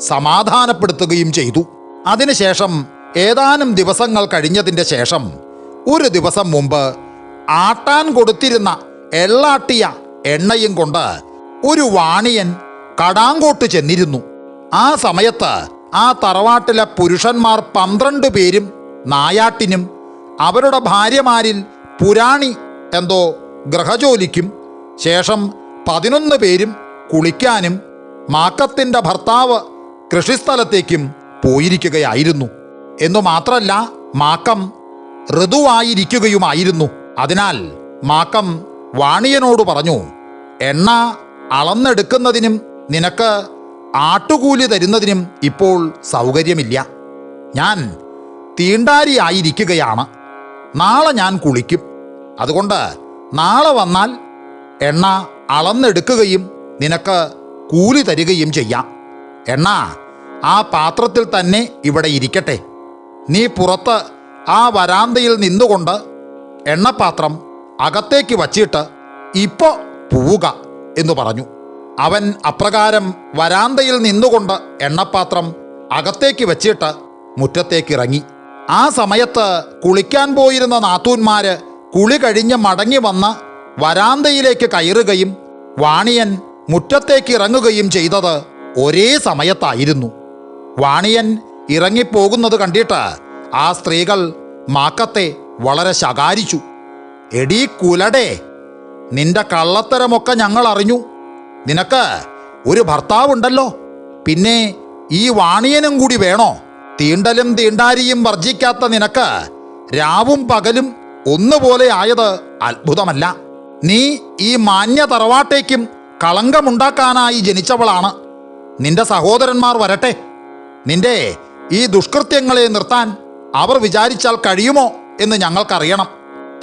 സമാധാനപ്പെടുത്തുകയും ചെയ്തു. അതിനുശേഷം ഏതാനും ദിവസങ്ങൾ കഴിഞ്ഞതിൻ്റെ ശേഷം ഒരു ദിവസം മുമ്പ് ആട്ടാൻ കൊടുത്തിരുന്ന എള്ളാട്ടിയ എണ്ണയും കൊണ്ട് ഒരു വാണിയൻ കടാങ്കോട്ട് ചെന്നിരുന്നു. ആ സമയത്ത് ആ തറവാട്ടിലെ പുരുഷന്മാർ 12 പേരും നായാട്ടിനും അവരുടെ ഭാര്യമാരിൽ പുരാണി എന്തോ ഗൃഹജോലിക്കും ശേഷം 11 പേരും കുളിക്കാനും മാക്കത്തിൻ്റെ ഭർത്താവ് കൃഷിസ്ഥലത്തേക്കും പോയിരിക്കുകയായിരുന്നു. എന്നു മാത്രല്ല, മാക്കം ഋതുവായിരിക്കുകയുമായിരുന്നു. അതിനാൽ മാക്കം വാണിയനോട് പറഞ്ഞു, എണ്ണ അളന്നെടുക്കുന്നതിനും നിനക്ക് ആട്ടുകൂലി തരുന്നതിനും ഇപ്പോൾ സൗകര്യമില്ല. ഞാൻ തീണ്ടാരിയായിരിക്കുകയാണ്. നാളെ ഞാൻ കുളിക്കും. അതുകൊണ്ട് നാളെ വന്നാൽ എണ്ണ അളന്നെടുക്കുകയും നിനക്ക് കൂലി തരികയും ചെയ്യാം. എണ്ണ ആ പാത്രത്തിൽ തന്നെ ഇവിടെ ഇരിക്കട്ടെ. നീ പുറത്ത് ആ വരാന്തയിൽ നിന്നുകൊണ്ട് എണ്ണപ്പാത്രം അകത്തേക്ക് വച്ചിട്ട് ഇപ്പോൾ പോവുക എന്ന് പറഞ്ഞു. അവൻ അപ്രകാരം വരാന്തയിൽ നിന്നുകൊണ്ട് എണ്ണപ്പാത്രം അകത്തേക്ക് വച്ചിട്ട് മുറ്റത്തേക്കിറങ്ങി. ആ സമയത്ത് കുളിക്കാൻ പോയിരുന്ന നാത്തൂന്മാര് കുളി കഴിഞ്ഞ് മടങ്ങി വന്ന് വരാന്തയിലേക്ക് കയറുകയും വാണിയൻ മുറ്റത്തേക്ക് ഇറങ്ങുകയും ചെയ്തത് ഒരേ സമയത്തായിരുന്നു. വാണിയൻ ഇറങ്ങിപ്പോകുന്നത് കണ്ടിട്ട് ആ സ്ത്രീകൾ മാക്കത്തെ വളരെ ശകാരിച്ചു. എടീ കുലടേ, നിന്റെ കള്ളത്തരമൊക്കെ ഞങ്ങൾ അറിഞ്ഞു. നിനക്ക് ഒരു ഭർത്താവുണ്ടല്ലോ, പിന്നെ ഈ വാണിയനും കൂടി വേണോ? തീണ്ടലും തീണ്ടാരിയും വർജിക്കാത്ത നിനക്ക് രാവും പകലും ഒന്നുപോലെ ആയത് അത്ഭുതമല്ല. നീ ഈ മാന്യ തറവാട്ടേക്കും കളങ്കമുണ്ടാക്കാനായി ജനിച്ചവളാണ്. നിന്റെ സഹോദരന്മാർ വരട്ടെ. നിന്റെ ഈ ദുഷ്കൃത്യങ്ങളെ നിർത്താൻ അവർ വിചാരിച്ചാൽ കഴിയുമോ എന്ന് ഞങ്ങൾക്കറിയണം.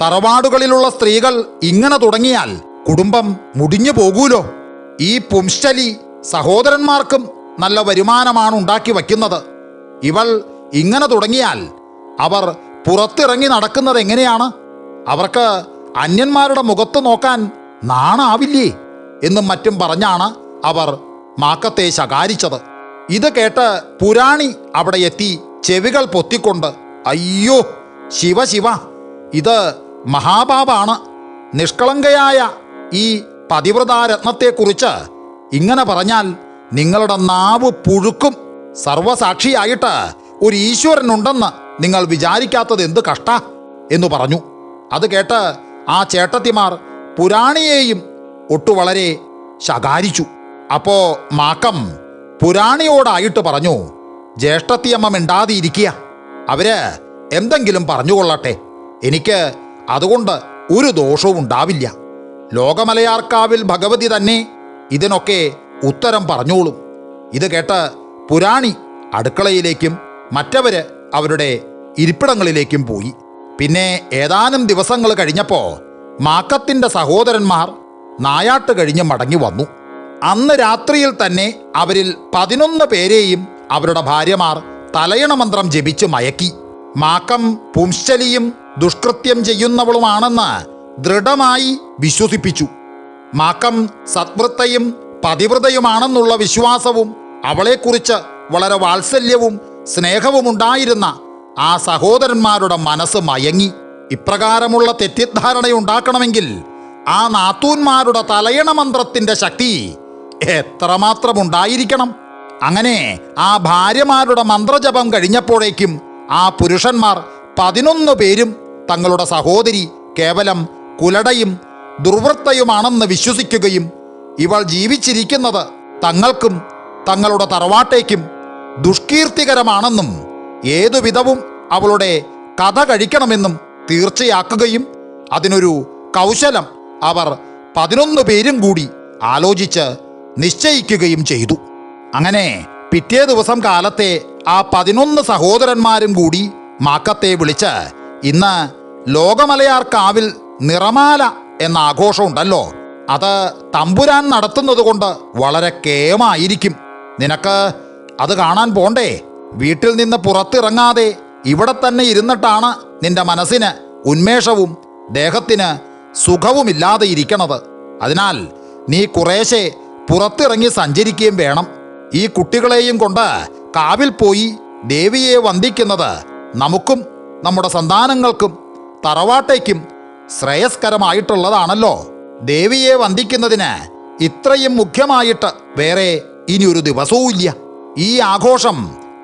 തറവാടുകളിലുള്ള സ്ത്രീകൾ ഇങ്ങനെ തുടങ്ങിയാൽ കുടുംബം മുടിഞ്ഞു പോകൂലോ. ഈ പുംശലി സഹോദരന്മാർക്കും നല്ല വരുമാനമാണ് ഉണ്ടാക്കി വയ്ക്കുന്നത്. ഇവൾ ഇങ്ങനെ തുടങ്ങിയാൽ അവർ പുറത്തിറങ്ങി നടക്കുന്നത് എങ്ങനെയാണ്? അവർക്ക് അന്യന്മാരുടെ മുഖത്ത് നോക്കാൻ നാണാവില്ലേ എന്നും മറ്റും പറഞ്ഞാണ് അവർ മാക്കത്തെ ശകാരിച്ചത്. ഇത് കേട്ട് പുരാണി അവിടെ എത്തി ചെവികൾ പൊത്തിക്കൊണ്ട്, അയ്യോ ശിവ ശിവ, ഇത് മഹാപാപാണ്. നിഷ്കളങ്കയായ ഈ പതിവ്രതാരത്നത്തെക്കുറിച്ച് ഇങ്ങനെ പറഞ്ഞാൽ നിങ്ങളുടെ നാവ് പുഴുക്കും. സർവസാക്ഷിയായിട്ട് ഒരു ഈശ്വരനുണ്ടെന്ന് നിങ്ങൾ വിചാരിക്കാത്തത് എന്ത് കഷ്ട എന്ന് പറഞ്ഞു. അത് കേട്ട് ആ ചേട്ടത്തിമാർ പുരാണിയെയും ഒട്ടു വളരെ ശകാരിച്ചു. അപ്പോ മാക്കം പുരാണിയോടായിട്ട് പറഞ്ഞു, ജ്യേഷ്ഠത്തിയമ്മ മിണ്ടാതിരിക്കുക. അവര് എന്തെങ്കിലും പറഞ്ഞുകൊള്ളട്ടെ, എനിക്ക് അതുകൊണ്ട് ഒരു ദോഷവും ഉണ്ടാവില്ല. ലോകമലയാർക്കാവിൽ ഭഗവതി തന്നെ ഇതിനൊക്കെ ഉത്തരം പറഞ്ഞോളും. ഇത് കേട്ട് പുരാണി അടുക്കളയിലേക്കും മറ്റവര് അവരുടെ ഇരിപ്പിടങ്ങളിലേക്കും പോയി. പിന്നെ ഏതാനും ദിവസങ്ങൾ കഴിഞ്ഞപ്പോൾ മാക്കത്തിൻ്റെ സഹോദരന്മാർ നായാട്ട് കഴിഞ്ഞ് മടങ്ങി വന്നു. അന്ന് രാത്രിയിൽ തന്നെ അവരിൽ 11 പേരെയും അവരുടെ ഭാര്യമാർ തലയണ മന്ത്രം ജപിച്ച് മയക്കി. മാക്കം പുംശലിയും ദുഷ്കൃത്യം ചെയ്യുന്നവളുമാണെന്ന് ദൃഢമായി വിശ്വസിപ്പിച്ചു. മാക്കം സദ്വൃത്തയും പതിവ്രതയുമാണെന്നുള്ള വിശ്വാസവും അവളെക്കുറിച്ച് വളരെ വാത്സല്യവും സ്നേഹവും ഉണ്ടായിരുന്ന ആ സഹോദരന്മാരുടെ മനസ്സ് മയങ്ങി. ഇപ്രകാരമുള്ള തെറ്റിദ്ധാരണയുണ്ടാക്കണമെങ്കിൽ ആ നാത്തൂന്മാരുടെ തലയണ മന്ത്രത്തിൻ്റെ ശക്തി എത്രമാത്രം ഉണ്ടായിരിക്കണം. അങ്ങനെ ആ ഭാര്യമാരുടെ മന്ത്രജപം കഴിഞ്ഞപ്പോഴേക്കും ആ പുരുഷന്മാർ 11 പേരും തങ്ങളുടെ സഹോദരി കേവലം കുലടയും ദുർവൃത്തയുമാണെന്ന് വിശ്വസിക്കുകയും ഇവൾ ജീവിച്ചിരിക്കുന്നത് തങ്ങൾക്കും തങ്ങളുടെ തറവാട്ടേക്കും ദുഷ്കീർത്തികരമാണെന്നും ഏതുവിധവും അവളുടെ കഥ കഴിക്കണമെന്നും തീർച്ചയാക്കുകയും അതിനൊരു കൗശലം അവർ 11 പേരും കൂടി ആലോചിച്ച് നിശ്ചയിക്കുകയും ചെയ്തു. അങ്ങനെ പിറ്റേ ദിവസം കാലത്തെ ആ 11 സഹോദരന്മാരും കൂടി മാക്കത്തെ വിളിച്ച്, ഇന്ന് ലോകമലയാർക്കാവിൽ നിറമാല എന്ന ആഘോഷമുണ്ടല്ലോ, അത് തമ്പുരാൻ നടത്തുന്നത് കൊണ്ട് വളരെ കേമായിരിക്കും. നിനക്ക് അത് കാണാൻ പോണ്ടേ? വീട്ടിൽ നിന്ന് പുറത്തിറങ്ങാതെ ഇവിടെ തന്നെ ഇരുന്നിട്ടാണ് നിന്റെ മനസ്സിന് ഉന്മേഷവും ദേഹത്തിന് സുഖവുമില്ലാതെ ഇരിക്കണത്. അതിനാൽ നീ കുറേശ്ശെ പുറത്തിറങ്ങി സഞ്ചരിക്കുകയും വേണം. ഈ കുട്ടികളെയും കൊണ്ട് കാവിൽ പോയി ദേവിയെ വന്ദിക്കുന്നത് നമുക്കും നമ്മുടെ സന്താനങ്ങൾക്കും തറവാട്ടേക്കും ശ്രേയസ്കരമായിട്ടുള്ളതാണല്ലോ. ദേവിയെ വന്ദിക്കുന്നതിന് ഇത്രയും മുഖ്യമായിട്ട് വേറെ ഇനിയൊരു ദിവസവുമില്ല. ഈ ആഘോഷം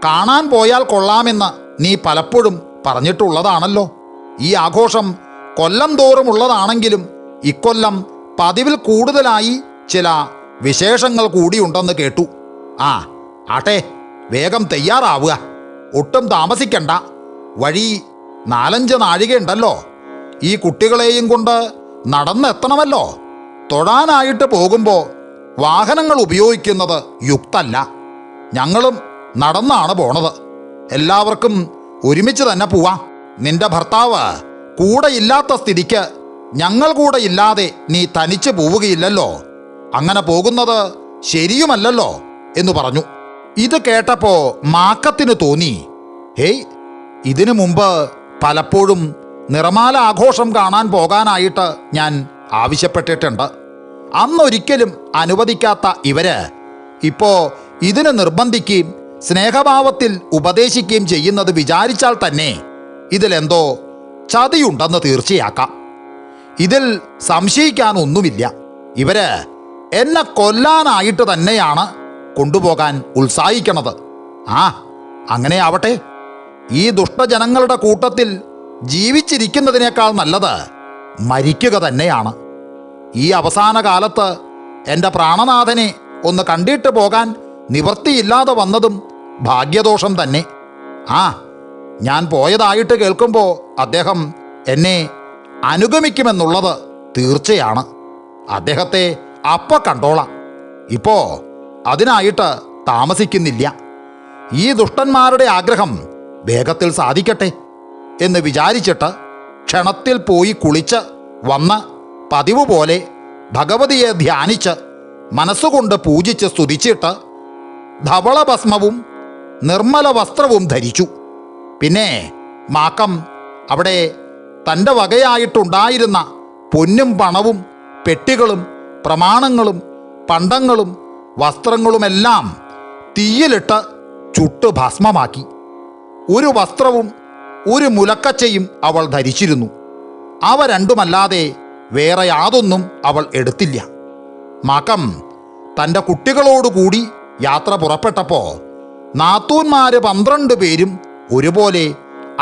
കാണാൻ പോയാൽ കൊള്ളാമെന്ന് നീ പലപ്പോഴും പറഞ്ഞിട്ടുള്ളതാണല്ലോ. ഈ ആഘോഷം കൊല്ലം തോറുമുള്ളതാണെങ്കിലും ഇക്കൊല്ലം പതിവിൽ കൂടുതലായി ചില വിശേഷങ്ങൾ കൂടിയുണ്ടെന്ന് കേട്ടു. ആട്ടെ, വേഗം തയ്യാറാവുക, ഒട്ടും താമസിക്കണ്ട. വഴി 4-5 നാഴികയുണ്ടല്ലോ. ഈ കുട്ടികളെയും കൊണ്ട് നടന്നെത്തണമല്ലോ. തൊഴാനായിട്ട് പോകുമ്പോൾ വാഹനങ്ങൾ ഉപയോഗിക്കുന്നത് യുക്തല്ല. ഞങ്ങളും നടന്നാണ് പോണത്. എല്ലാവർക്കും ഒരുമിച്ച് തന്നെ പോവാം. നിന്റെ ഭർത്താവ് കൂടെ ഇല്ലാത്ത സ്ഥിതിക്ക് ഞങ്ങൾ കൂടെ ഇല്ലാതെ നീ തനിച്ച് പോവുകയില്ലല്ലോ. അങ്ങനെ പോകുന്നത് ശരിയുമല്ലല്ലോ എന്ന് പറഞ്ഞു. ഇത് കേട്ടപ്പോ മാക്കത്തിന് തോന്നി, ഹേയ്, ഇതിനു മുമ്പ് പലപ്പോഴും നിറമാല ആഘോഷം കാണാൻ പോകാനായിട്ട് ഞാൻ ആവശ്യപ്പെട്ടിട്ടുണ്ട്. അന്നൊരിക്കലും അനുവദിക്കാത്ത ഇവര് ഇപ്പോ ഇതിന് നിർബന്ധിക്കുകയും സ്നേഹഭാവത്തിൽ ഉപദേശിക്കുകയും ചെയ്യുന്നത് വിചാരിച്ചാൽ തന്നെ ഇതിലെന്തോ ചതിയുണ്ടെന്ന് തീർച്ചയാക്കാം. ഇതിൽ സംശയിക്കാനൊന്നുമില്ല. ഇവര് എന്നെ കൊല്ലാനായിട്ട് തന്നെയാണ് കൊണ്ടുപോകാൻ ഉത്സാഹിക്കണത്. അങ്ങനെ ആവട്ടെ. ഈ ദുഷ്ടജനങ്ങളുടെ കൂട്ടത്തിൽ ജീവിച്ചിരിക്കുന്നതിനേക്കാൾ നല്ലത് മരിക്കുക തന്നെയാണ്. ഈ അവസാന കാലത്ത് എൻ്റെ പ്രാണനാഥനെ ഒന്ന് കണ്ടിട്ട് പോകാൻ നിവൃത്തിയില്ലാതെ വന്നതും ഭാഗ്യദോഷം തന്നെ. ഞാൻ പോയതായിട്ട് കേൾക്കുമ്പോൾ അദ്ദേഹം എന്നെ അനുഗമിക്കുമെന്നുള്ളത് തീർച്ചയാണ്. അദ്ദേഹത്തെ അപ്പ കണ്ടോളാം. ഇപ്പോ അതിനായിട്ട് താമസിക്കുന്നില്ല. ഈ ദുഷ്ടന്മാരുടെ ആഗ്രഹം വേഗത്തിൽ സാധിക്കട്ടെ എന്ന് വിചാരിച്ചിട്ട് ക്ഷണത്തിൽ പോയി കുളിച്ച് വന്ന് പതിവ് പോലെ ഭഗവതിയെ ധ്യാനിച്ച് മനസ്സുകൊണ്ട് പൂജിച്ച് സ്തുതിച്ചിട്ട് ധവളഭസ്മവും നിർമ്മല വസ്ത്രവും ധരിച്ചു. പിന്നെ മാക്കം അവിടെ തൻ്റെ വകയായിട്ടുണ്ടായിരുന്ന പൊന്നും പണവും പെട്ടികളും പ്രമാണങ്ങളും പണ്ടങ്ങളും വസ്ത്രങ്ങളുമെല്ലാം തീയിലിട്ട് ചുട്ട് ഭസ്മമാക്കി. ഒരു വസ്ത്രവും ഒരു മുലക്കച്ചയും അവൾ ധരിച്ചിരുന്നു. അവ രണ്ടുമല്ലാതെ വേറെ യാതൊന്നും അവൾ എടുത്തില്ല. മാക്കം തൻ്റെ കുട്ടികളോടുകൂടി യാത്ര പുറപ്പെട്ടപ്പോൾ നാത്തൂന്മാര് 12 പേരും ഒരുപോലെ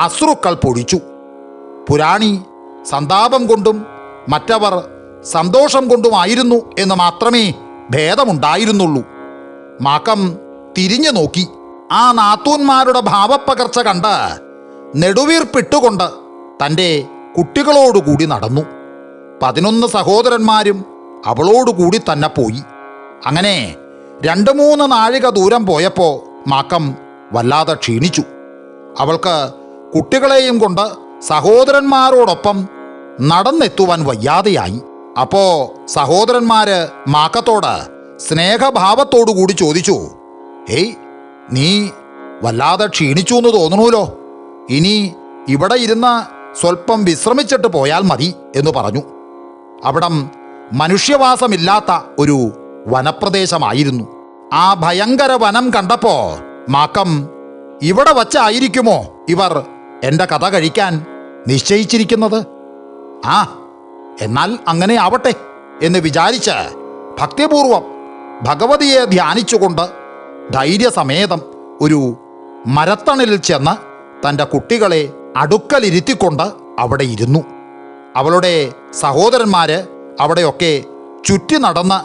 അശ്രുക്കൾ പൊഴിച്ചു. പുരാണി സന്താപം കൊണ്ടും മറ്റവർ സന്തോഷം കൊണ്ടുമായിരുന്നു എന്ന് മാത്രമേ ഭേദമുണ്ടായിരുന്നുള്ളൂ. മാക്കം തിരിഞ്ഞു നോക്കി. ആ നാത്തൂന്മാരുടെ ഭാവപ്പകർച്ച കണ്ട് നെടുവീർപ്പിട്ടുകൊണ്ട് തൻ്റെ കുട്ടികളോടുകൂടി നടന്നു. 11 സഹോദരന്മാരും അവളോടുകൂടി തന്നെ പോയി. അങ്ങനെ 2-3 നാഴിക ദൂരം പോയപ്പോൾ മാക്കം വല്ലാതെ ക്ഷീണിച്ചു. അവൾക്ക് കുട്ടികളെയും കൊണ്ട് സഹോദരന്മാരോടൊപ്പം നടന്നെത്തുവാൻ വയ്യാതെയായി. അപ്പോ സഹോദരന്മാര് മാക്കത്തോട് സ്നേഹഭാവത്തോടുകൂടി ചോദിച്ചു, ഹേയ്, നീ വല്ലാതെ ക്ഷീണിച്ചു എന്ന് തോന്നണൂലോ. ഇനി ഇവിടെ ഇരുന്ന് സ്വല്പം വിശ്രമിച്ചിട്ട് പോയാൽ മതി എന്ന് പറഞ്ഞു. അവിടം മനുഷ്യവാസമില്ലാത്ത ഒരു വനപ്രദേശമായിരുന്നു. ആ ഭയങ്കര വനം കണ്ടപ്പോ മാക്കം ഇവിടെ വച്ചായിരിക്കുമോ ഇവർ എൻ്റെ കഥ കഴിക്കാൻ നിശ്ചയിച്ചിരിക്കുന്നത്? എന്നാൽ അങ്ങനെ ആവട്ടെ എന്ന് വിചാരിച്ച് ഭക്തിപൂർവം ഭഗവതിയെ ധ്യാനിച്ചുകൊണ്ട് ധൈര്യസമേതം ഒരു മരത്തണലിൽ ചെന്ന് തൻ്റെ കുട്ടികളെ അടുക്കലിരുത്തിക്കൊണ്ട് അവിടെ ഇരുന്നു. അവളുടെ സഹോദരന്മാര് അവിടെയൊക്കെ ചുറ്റി നടന്ന്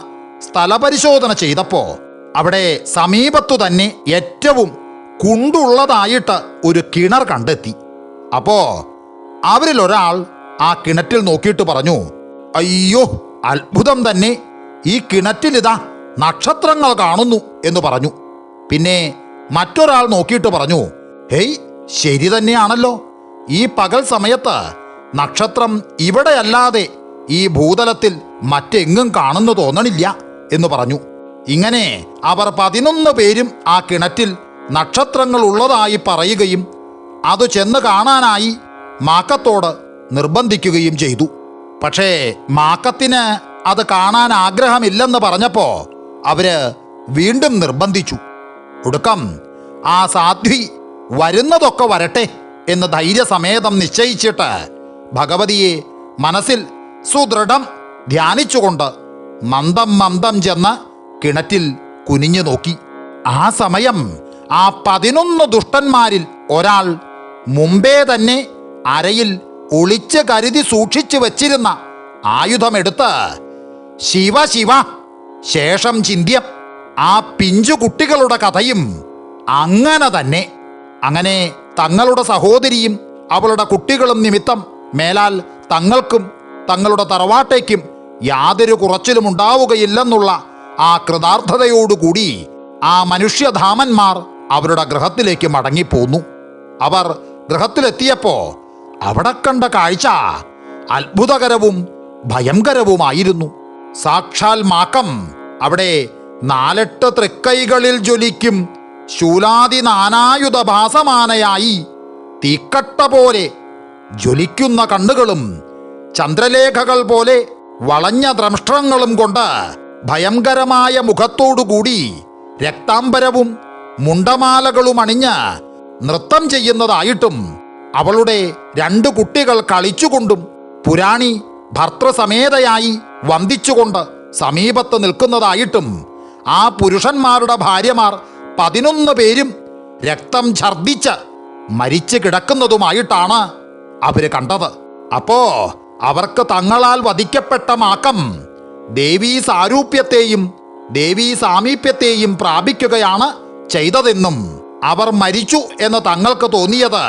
സ്ഥലപരിശോധന ചെയ്തപ്പോൾ അവിടെ സമീപത്തു തന്നെ ഏറ്റവും കുണ്ടുള്ളതായിട്ട് ഒരു കിണർ കണ്ടെത്തി. അപ്പോ അവരിലൊരാൾ ആ കിണറ്റിൽ നോക്കിയിട്ട് പറഞ്ഞു, അയ്യോ, അത്ഭുതം തന്നെ, ഈ കിണറ്റിലിതാ നക്ഷത്രങ്ങൾ കാണുന്നു എന്ന് പറഞ്ഞു. പിന്നെ മറ്റൊരാൾ നോക്കിയിട്ട് പറഞ്ഞു, ഹേയ്, ശരി തന്നെയാണല്ലോ, ഈ പകൽ സമയത്ത് നക്ഷത്രം ഇവിടെയല്ലാതെ ഈ ഭൂതലത്തിൽ മറ്റെങ്ങും കാണുന്നു തോന്നണില്ല എന്ന് പറഞ്ഞു. ഇങ്ങനെ അവർ 11 പേരും ആ കിണറ്റിൽ നക്ഷത്രങ്ങൾ ഉള്ളതായി പറയുകയും അത് ചെന്ന് കാണാനായി മാക്കത്തോട് നിർബന്ധിക്കുകയും ചെയ്തു. പക്ഷേ മാക്കത്തിന് അത് കാണാൻ ആഗ്രഹമില്ലെന്ന് പറഞ്ഞപ്പോൾ അവര് വീണ്ടും നിർബന്ധിച്ചു. ഒടുക്കം ആ സാധ്വി വരുന്നതൊക്കെ വരട്ടെ എന്ന് ധൈര്യസമേതം നിശ്ചയിച്ചിട്ട് ഭഗവതിയെ മനസ്സിൽ സുദൃഢം ധ്യാനിച്ചുകൊണ്ട് മന്ദം മന്ദം ചെന്ന് കിണറ്റിൽ കുനിഞ്ഞു നോക്കി. ആ സമയം ആ 11 ദുഷ്ടന്മാരിൽ ഒരാൾ മുമ്പേ തന്നെ അരയിൽ ഒളിച്ച് കരുതി സൂക്ഷിച്ചു വച്ചിരുന്ന ആയുധമെടുത്ത് ശിവ ശിവ ശേഷം ചിന്ത്യം, ആ പിഞ്ചു കുട്ടികളുടെ കഥയും അങ്ങനെ തന്നെ. അങ്ങനെ തങ്ങളുടെ സഹോദരിയും അവളുടെ കുട്ടികളും നിമിത്തം മേലാൽ തങ്ങൾക്കും തങ്ങളുടെ തറവാട്ടേക്കും യാതൊരു കുറച്ചിലും ഉണ്ടാവുകയില്ലെന്നുള്ള ആ കൃതാർത്ഥതയോടുകൂടി ആ മനുഷ്യധാമന്മാർ അവരുടെ ഗൃഹത്തിലേക്ക് മടങ്ങിപ്പോന്നു. അവർ ഗൃഹത്തിലെത്തിയപ്പോ അവിടെ കണ്ട കാഴ്ച അത്ഭുതകരവും ഭയങ്കരവുമായിരുന്നു. സാക്ഷാൽ മാക്കം അവിടെ 4 തൃക്കൈകളിൽ ജ്വലിക്കും ശൂലാദി നാനായുധ ഭാസമാനയായി തീക്കട്ട പോലെ ജ്വലിക്കുന്ന കണ്ണുകളും ചന്ദ്രലേഖകൾ പോലെ വളഞ്ഞ ദ്രംഷ്ട്രങ്ങളും കൊണ്ട് ഭയങ്കരമായ മുഖത്തോടുകൂടി രക്താംബരവും മുണ്ടമാലകളും അണിഞ്ഞ് നൃത്തം ചെയ്യുന്നതായിട്ടും അവളുടെ 2 കുട്ടികൾ കളിച്ചുകൊണ്ടും പുരാണി ഭർത്തൃസമേതയായി വന്ദിച്ചുകൊണ്ട് സമീപത്ത് നിൽക്കുന്നതായിട്ടും ആ പുരുഷന്മാരുടെ ഭാര്യമാർ 11 പേരും രക്തം ഛർദിച്ച് മരിച്ചു കിടക്കുന്നതുമായിട്ടാണ് അവര് കണ്ടത്. അപ്പോ അവർക്ക് തങ്ങളാൽ വധിക്കപ്പെട്ട മാക്കം ദേവീ സാരൂപ്യത്തെയും ദേവീ സാമീപ്യത്തെയും പ്രാപിക്കുകയാണ് ചെയ്തതെന്നും അവർ മരിച്ചു എന്ന് തങ്ങൾക്ക് തോന്നിയത്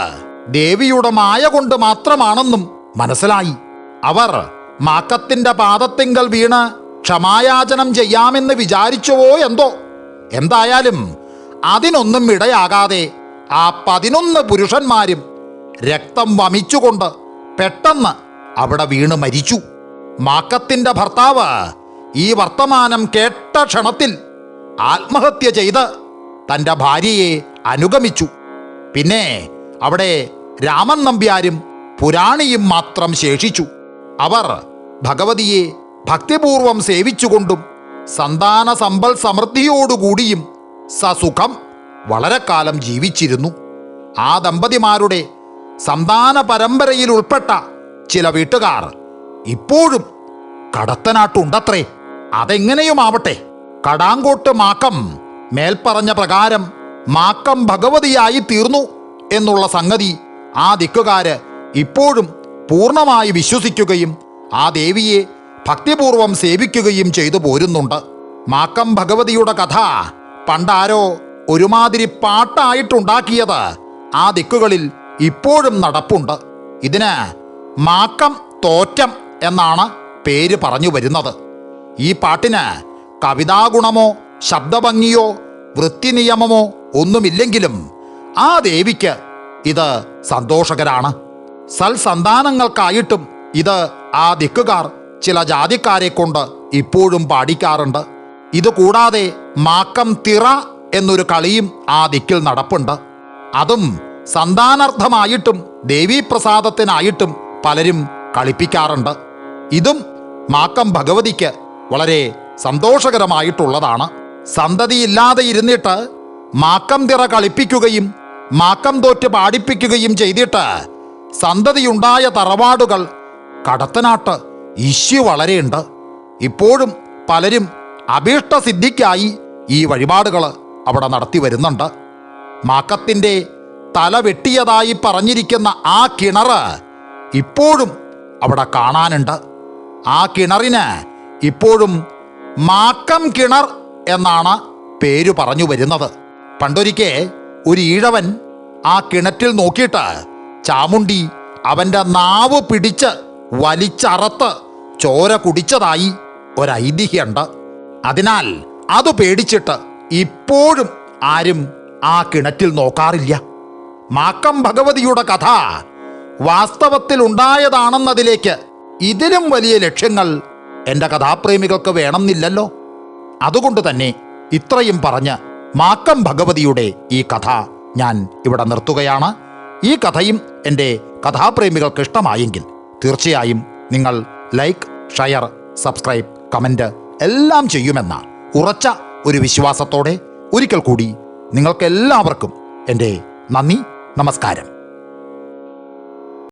ദേവിയുടെ മായ കൊണ്ട് മാത്രമാണെന്നും മനസ്സിലായി. അവർ മാക്കത്തിന്റെ പാദത്തിങ്കൽ വീണ് ക്ഷമായാചനം ചെയ്യാമെന്ന് വിചാരിച്ചുവോ എന്തോ. എന്തായാലും അതിനൊന്നും ഇടയാകാതെ ആ 11 പുരുഷന്മാരും രക്തം വമിച്ചുകൊണ്ട് പെട്ടെന്ന് അവിടെ വീണ് മരിച്ചു. മാക്കത്തിന്റെ ഭർത്താവ് ഈ വർത്തമാനം കേട്ട ക്ഷണത്തിൽ ആത്മഹത്യ ചെയ്ത് തൻ്റെ ഭാര്യയെ അനുഗമിച്ചു. പിന്നെ അവിടെ രാമൻ നമ്പ്യാരും പുരാണിയും മാത്രം ശേഷിച്ചു. അവർ ഭഗവതിയെ ഭക്തിപൂർവം സേവിച്ചുകൊണ്ടും സന്താന സമ്പൽ സമൃദ്ധിയോടുകൂടിയും സസുഖം വളരെ കാലം ജീവിച്ചിരുന്നു. ആ ദമ്പതിമാരുടെ സന്താന പരമ്പരയിൽ ഉൾപ്പെട്ട ചില വീട്ടുകാർ ഇപ്പോഴും കടത്തനാട്ടുണ്ടത്രേ. അതെങ്ങനെയുമാവട്ടെ, കടാങ്കോട്ട് മാക്കം മേൽപ്പറഞ്ഞ പ്രകാരം മാക്കം ഭഗവതിയായി തീർന്നു എന്നുള്ള സംഗതി ആ ദിക്കുകാര് ഇപ്പോഴും പൂർണ്ണമായി വിശ്വസിക്കുകയും ആ ദേവിയെ ഭക്തിപൂർവം സേവിക്കുകയും ചെയ്തു പോരുന്നുണ്ട്. മാക്കം ഭഗവതിയുടെ കഥ പണ്ടാരോ ഒരുമാതിരി പാട്ടായിട്ടുണ്ടാക്കിയത് ആ ദിക്കുകളിൽ ഇപ്പോഴും നടപ്പുണ്ട്. ഇതിന് മാക്കം തോറ്റം എന്നാണ് പേര് പറഞ്ഞു വരുന്നത്. ഈ പാട്ടിന് കവിതാഗുണമോ ശബ്ദഭംഗിയോ വൃത്തിനിയമമോ ഒന്നുമില്ലെങ്കിലും ആ ദേവിക്ക് ഇത് സന്തോഷകരാണ്. സൽസന്താനങ്ങൾക്കായിട്ടും ഇത് ആ ദിക്കുകാർ ചില ജാതിക്കാരെ കൊണ്ട് ഇപ്പോഴും പാടിക്കാറുണ്ട്. ഇതുകൂടാതെ മാക്കം തിറ എന്നൊരു കളിയും ആ ദിക്കിൽ നടപ്പുണ്ട്. അതും സന്താനാർത്ഥമായിട്ടും ദേവീപ്രസാദത്തിനായിട്ടും പലരും കളിപ്പിക്കാറുണ്ട്. ഇതും മാക്കം ഭഗവതിക്ക് വളരെ സന്തോഷകരമായിട്ടുള്ളതാണ്. സന്തതിയില്ലാതെ ഇരുന്നിട്ട് മാക്കം തിറ കളിപ്പിക്കുകയും മാക്കം തോറ്റ് പാടിപ്പിക്കുകയും ചെയ്തിട്ട് സന്തതിയുണ്ടായ തറവാടുകൾ കടത്തനാട്ട് ഇഷ്യു വളരെയുണ്ട്. ഇപ്പോഴും പലരും അഭീഷ്ടസിദ്ധിക്കായി ഈ വഴിപാടുകൾ അവിടെ നടത്തി വരുന്നുണ്ട്. മാക്കത്തിൻ്റെ തല വെട്ടിയതായി പറഞ്ഞിരിക്കുന്ന ആ കിണറ് ഇപ്പോഴും അവിടെ കാണാനുണ്ട്. ആ കിണറിന് ഇപ്പോഴും മാക്കം കിണർ എന്നാണ് പേര് പറഞ്ഞു വരുന്നത്. പണ്ടൊരിക്കെ ഒരു ഈഴവൻ ആ കിണറ്റിൽ നോക്കിയിട്ട് ചാമുണ്ടി അവൻ്റെ നാവ് പിടിച്ച് വലിച്ചറത്ത് ചോര കുടിച്ചതായി ഒരൈതിഹ്യമുണ്ട്. അതിനാൽ അത് പേടിച്ചിട്ട് ഇപ്പോഴും ആരും ആ കിണറ്റിൽ നോക്കാറില്ല. മാക്കം ഭഗവതിയുടെ കഥ വാസ്തവത്തിൽ ഉണ്ടായതാണെന്നതിലേക്ക് ഇതിലും വലിയ ലക്ഷ്യങ്ങൾ എൻ്റെ കഥാപ്രേമികൾക്ക് വേണമെന്നില്ലല്ലോ. അതുകൊണ്ട് തന്നെ ഇത്രയും പറഞ്ഞ് മാക്കം ഭഗവതിയുടെ ഈ കഥ ഞാൻ ഇവിടെ നിർത്തുകയാണ്. ഈ കഥയും എൻ്റെ കഥാപ്രേമികൾക്ക് ഇഷ്ടമായെങ്കിൽ തീർച്ചയായും നിങ്ങൾ ലൈക്ക്, ഷെയർ, സബ്സ്ക്രൈബ്, കമൻറ്റ് എല്ലാം ചെയ്യുമെന്ന ഉറച്ച ഒരു വിശ്വാസത്തോടെ ഒരിക്കൽ കൂടി നിങ്ങൾക്കെല്ലാവർക്കും എൻ്റെ നന്ദി, നമസ്കാരം.